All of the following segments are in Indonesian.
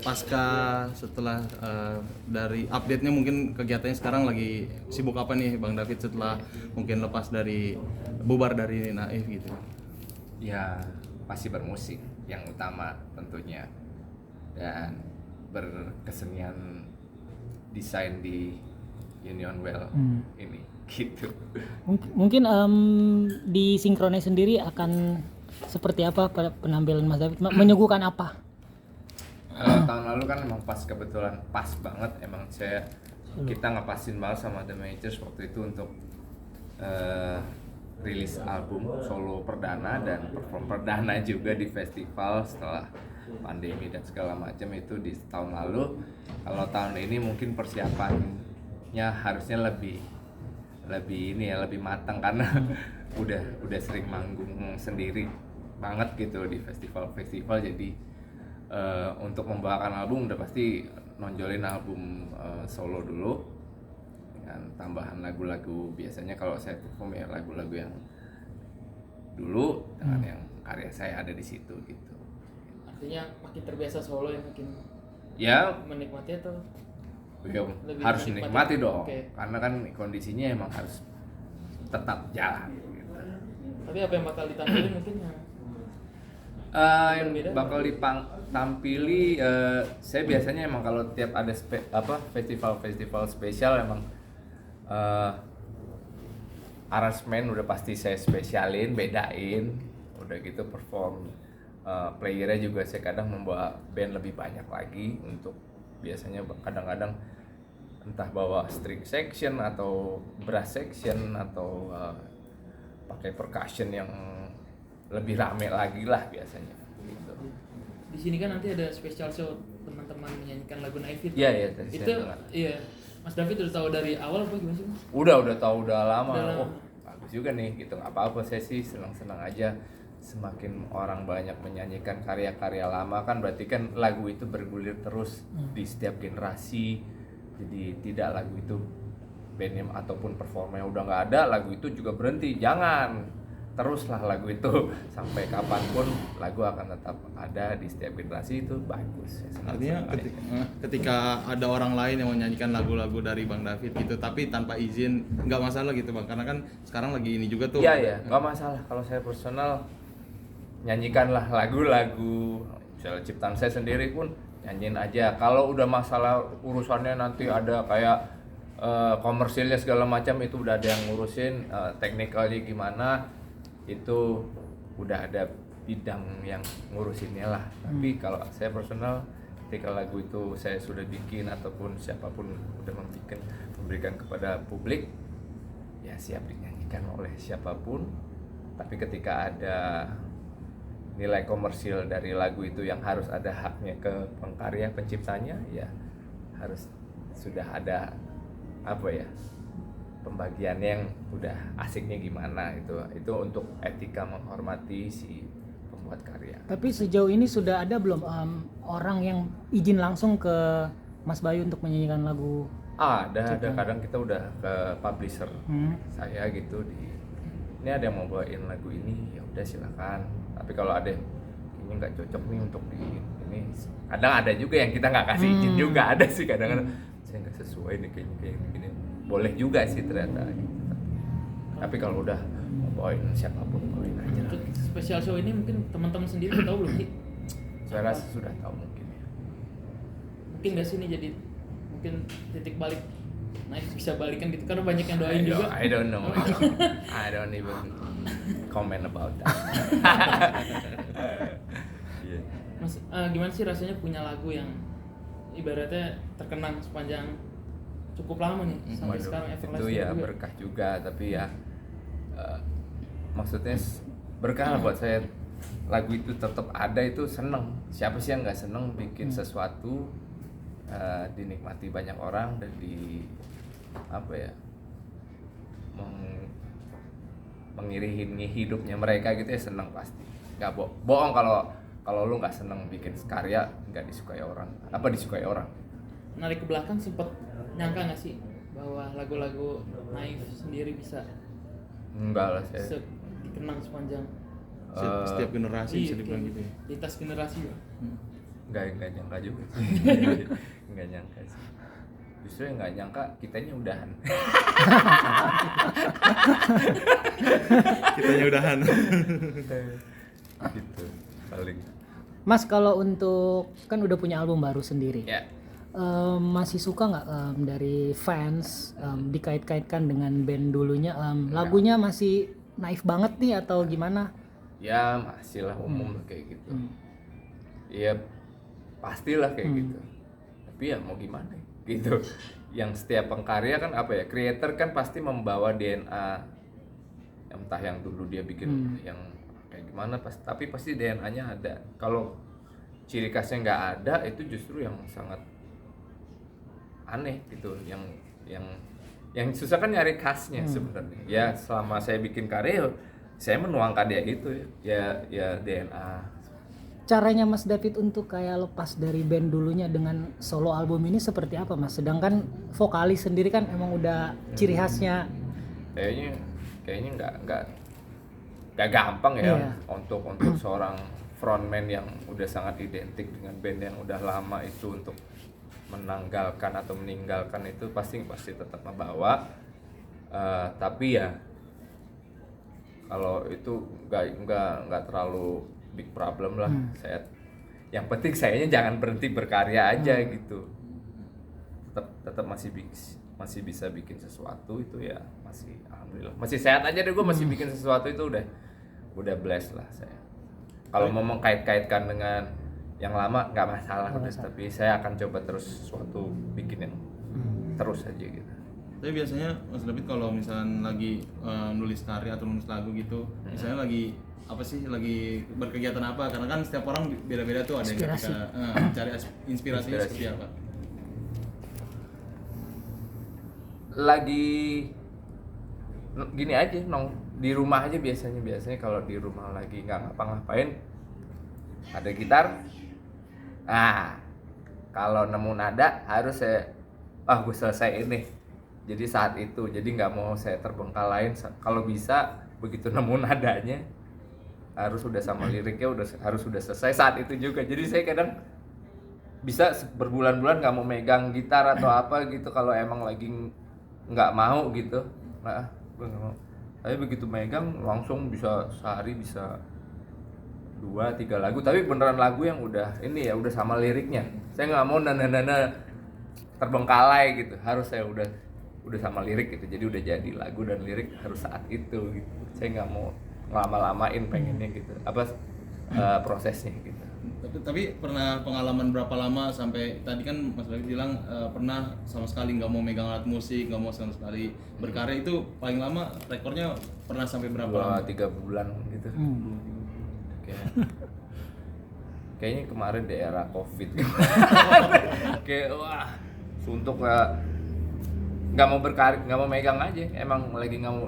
pasca setelah dari update-nya mungkin kegiatannya sekarang lagi sibuk apa nih Bang David setelah mungkin lepas dari bubar dari Naif gitu? Ya pasti bermusik yang utama tentunya, dan berkesenian desain di Union Well ini gitu. Mungkin di Synchronize sendiri akan seperti apa penampilan Mas David? Menyuguhkan apa? Tahun lalu kan emang pas, kebetulan pas banget emang kita ngepasin banget sama The Majors waktu itu untuk rilis album solo perdana dan perform perdana juga di festival setelah pandemi dan segala macam itu di tahun lalu. Kalau tahun ini mungkin persiapannya harusnya lebih ini ya, lebih matang karena udah sering manggung sendiri banget gitu di festival-festival. Jadi untuk membawakan album udah pasti nonjolin album solo dulu dengan tambahan lagu-lagu. Biasanya kalau saya perform ya lagu-lagu yang dulu dengan yang karya saya ada di situ gitu. Artinya makin terbiasa solo ya, makin Ya menikmati atau lebih harus menikmati? dinikmati dong. Oke. Karena kan kondisinya emang harus tetap jalan gitu. Tapi apa yang bakal ditampilkan mungkin yang Yang bakal ditampili, saya biasanya emang kalau tiap ada festival spesial emang aransemen udah pasti saya spesialin, bedain, udah gitu perform. Playernya juga saya kadang membawa band lebih banyak lagi, untuk biasanya kadang-kadang entah bawa string section atau brass section atau pakai percussion yang lebih rame lagi lah biasanya gitu. di sini kan nanti ada special show teman-teman menyanyikan lagu Naif itu. Iya tadi Itu saya dengar. iya. Mas David udah tahu dari awal apa gimana sih, Mas? Udah tahu udah lama. Udah lama. Oh, bagus juga nih gitu. Nggak apa-apa, saya sih senang-senang aja. Semakin orang banyak menyanyikan karya-karya lama kan berarti kan lagu itu bergulir terus di setiap generasi. Jadi tidak lagu itu bandnya ataupun performanya udah nggak ada, lagu itu juga berhenti. Jangan, teruslah lagu itu sampai kapanpun lagu akan tetap ada di setiap generasi. Itu bagus. Artinya ketika ada orang lain yang menyanyikan lagu-lagu dari Bang David gitu tapi tanpa izin nggak masalah gitu Bang, karena kan sekarang lagi ini juga tuh. Iya nggak masalah. Kalau saya personal nyanyikanlah lagu-lagu misalnya ciptaan saya sendiri pun nyanyiin aja. Kalau udah masalah urusannya nanti ada kayak komersilnya segala macam, itu udah ada yang ngurusin. Technicalnya gimana itu udah ada bidang yang ngurusinnya lah. Tapi kalau saya personal, ketika lagu itu saya sudah bikin ataupun siapapun udah memberikan kepada publik, ya siap dinyanyikan oleh siapapun. Tapi ketika ada nilai komersil dari lagu itu yang harus ada haknya ke pengkarya penciptanya, ya harus sudah ada pembagiannya yang udah asiknya gimana. Itu untuk etika menghormati si pembuat karya. Tapi sejauh ini sudah ada belum orang yang izin langsung ke Mas Bayu untuk menyanyikan lagu? Ada kadang kita udah ke publisher saya gitu, ini ada yang mau bawain lagu ini, ya udah silakan. Tapi kalau ada ini nggak cocok nih untuk ini, kadang ada juga yang kita nggak kasih izin juga, ada sih kadang-kadang saya nggak sesuai nih kayaknya kayak gini. Boleh juga sih ternyata gitu. Tapi kalau udah mau bawain siapapun bawain aja lah. Untuk special show ini mungkin teman-teman sendiri udah tahu belum sih? Saya rasa sudah tahu mungkin ya. Mungkin nggak sih ini jadi mungkin titik balik Naif bisa balikan gitu, karena banyak yang doain juga. I don't know. I don't even comment about that. Yeah. Mas, gimana sih rasanya punya lagu yang ibaratnya terkenang sepanjang cukup lama nih sampai Waduh, sekarang Everlasting itu ya juga. berkah juga, tapi ya maksudnya berkah lah buat saya. Lagu itu tetap ada, itu seneng. Siapa sih yang nggak seneng bikin sesuatu dinikmati banyak orang dan mengiringi hidupnya mereka gitu ya, seneng pasti. Nggak bohong kalau lu nggak seneng bikin karya nggak disukai orang, disukai orang. Narik ke belakang sempet nyangka nggak sih bahwa lagu-lagu Naif sendiri bisa Enggak lah saya. dikenang sepanjang Setiap generasi bisa iya, dibilang gitu ya. lintas generasi ya. nggak nyangka juga sih. Nggak nyangka sih. Justru yang nggak nyangka kitanya udahan. Kitanya udahan. Gitu paling. Mas, kalau untuk kan udah punya album baru sendiri, Ya. masih suka nggak dari fans dikait-kaitkan dengan band dulunya? Lagunya masih naif banget nih atau gimana? Ya masih lah umum lah kayak gitu. Iya pastilah kayak gitu. Tapi ya mau gimana gitu. Yang setiap pengkarya kan apa ya, creator kan pasti membawa DNA yang entah yang dulu dia bikin yang kayak gimana, tapi pasti DNA-nya ada. Kalau ciri khasnya nggak ada, itu justru yang sangat aneh gitu. Yang susah kan nyari khasnya sebenarnya. Ya selama saya bikin karya, saya menuangkan dia itu ya DNA. Caranya Mas David untuk kayak lepas dari band dulunya dengan solo album ini seperti apa, Mas? Sedangkan vokalis sendiri kan emang udah ciri khasnya. Kayaknya nggak gampang ya. Iya. untuk seorang frontman yang udah sangat identik dengan band yang udah lama itu untuk menanggalkan atau meninggalkan itu pasti tetap membawa. Tapi ya kalau itu nggak terlalu big problem lah. Yang penting sayanya jangan berhenti berkarya aja gitu. Tetap masih bisa bikin sesuatu itu ya, masih alhamdulillah masih sehat aja deh. Gue masih bikin sesuatu itu udah blessed lah saya. Kalau mau mengkait-kaitkan dengan yang lama nggak masalah, tapi saya akan coba terus sesuatu bikin yang terus aja gitu. Tapi biasanya Mas David kalau misalnya lagi nulis karya atau nulis lagu gitu, misalnya lagi apa sih, lagi berkegiatan apa? Karena kan setiap orang beda-beda tuh, ada yang Inspirasi. ketika cari inspirasinya seperti apa? Lagi gini aja di rumah aja biasanya kalau di rumah lagi nggak ngapa-ngapain, ada gitar. Kalau nemu nada harus gue selesai ini. Jadi saat itu, jadi nggak mau saya terbengkalai. Kalau bisa begitu nemu nadanya harus udah sama liriknya harus udah selesai saat itu juga. Jadi saya kadang bisa berbulan-bulan nggak mau megang gitar atau apa gitu kalau emang lagi nggak mau gitu. Gue nggak mau. Tapi begitu megang langsung bisa sehari bisa 2-3 lagu, tapi beneran lagu yang udah ini ya, udah sama liriknya. Saya nggak mau nana terbengkalai gitu, harus saya udah sama lirik gitu. Jadi udah jadi lagu dan lirik harus saat itu gitu. Saya nggak mau lama-lamain pengennya gitu, prosesnya gitu. Tapi pernah pengalaman berapa lama sampai tadi kan Mas David bilang pernah sama sekali nggak mau megang alat musik, nggak mau sama sekali berkarya, itu paling lama rekornya pernah sampai berapa lama? 2-3 bulan gitu. Kayaknya kemarin di era COVID. Kayak wah suntuk nggak mau berkarya, nggak mau megang aja, emang lagi nggak mau.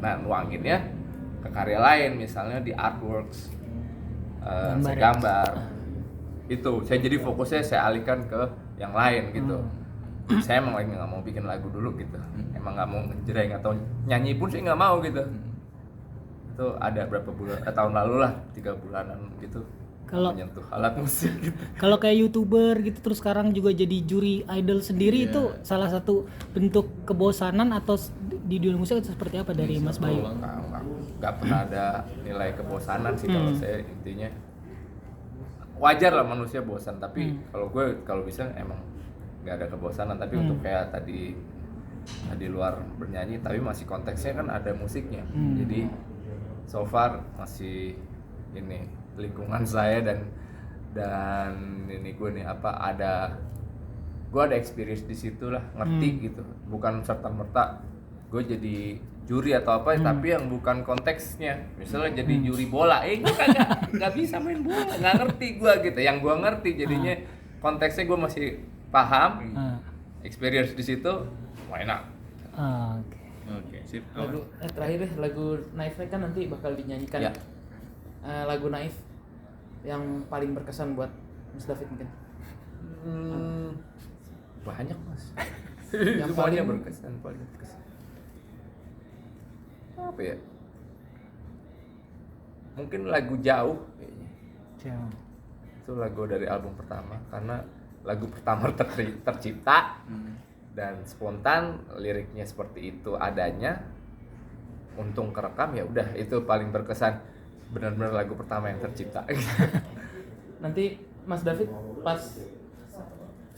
Nah nuangin ya ke karya lain, misalnya di artworks, saya gambar itu, saya jadi fokusnya saya alihkan ke yang lain gitu. Saya emang lagi nggak mau bikin lagu dulu gitu, emang nggak mau ngejreng atau nyanyi pun saya nggak mau gitu. Itu ada berapa bulan, tahun lalu lah, 3 bulanan gitu. Kalau menyentuh alat musik gitu. Kalau kayak YouTuber gitu terus sekarang juga jadi juri idol sendiri, itu salah satu bentuk kebosanan atau di dunia musik itu seperti apa dari Mas Bayu? Nggak pernah ada nilai kebosanan sih kalau saya. Intinya wajar lah manusia bosan, tapi kalau bisa emang nggak ada kebosanan. Tapi untuk kayak tadi di luar bernyanyi tapi masih konteksnya kan ada musiknya. Jadi so far masih ini lingkungan saya dan ini gue nih gue ada experience di situ lah, ngerti gitu. Bukan serta-merta gue jadi juri atau apa, tapi yang bukan konteksnya. Misalnya jadi juri bola, gue nggak bisa main bola, nggak ngerti gue gitu. Yang gue ngerti jadinya konteksnya gue masih paham, experience di situ, why not? Oke, sip. Lagu terakhir deh, lagu Naif kan nanti bakal dinyanyikan. Ya. Lagu Naif yang paling berkesan buat Mas David mungkin. Banyak mas. Yang Semuanya paling berkesan. Apa ya? Mungkin lagu Jauh kayaknya. Jauh. Itu itu lagu dari album pertama karena lagu pertama tercipta dan spontan, liriknya seperti itu adanya, untung kerekam, ya udah itu paling berkesan, benar-benar lagu pertama yang tercipta. Nanti Mas David pas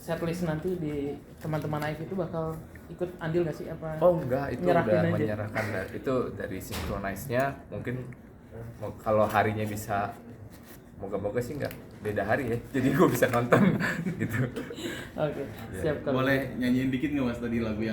setlist nanti di teman-teman Naif itu bakal ikut andil gak sih apa? Oh enggak, itu Nyerahin udah aja. menyerahkan itu dari Synchronize-nya, mungkin kalau harinya bisa, moga-moga sih enggak beda hari ya, jadi gue bisa nonton gitu. Oke, siap kalau Boleh nyanyiin dikit nggak mas tadi lagu yang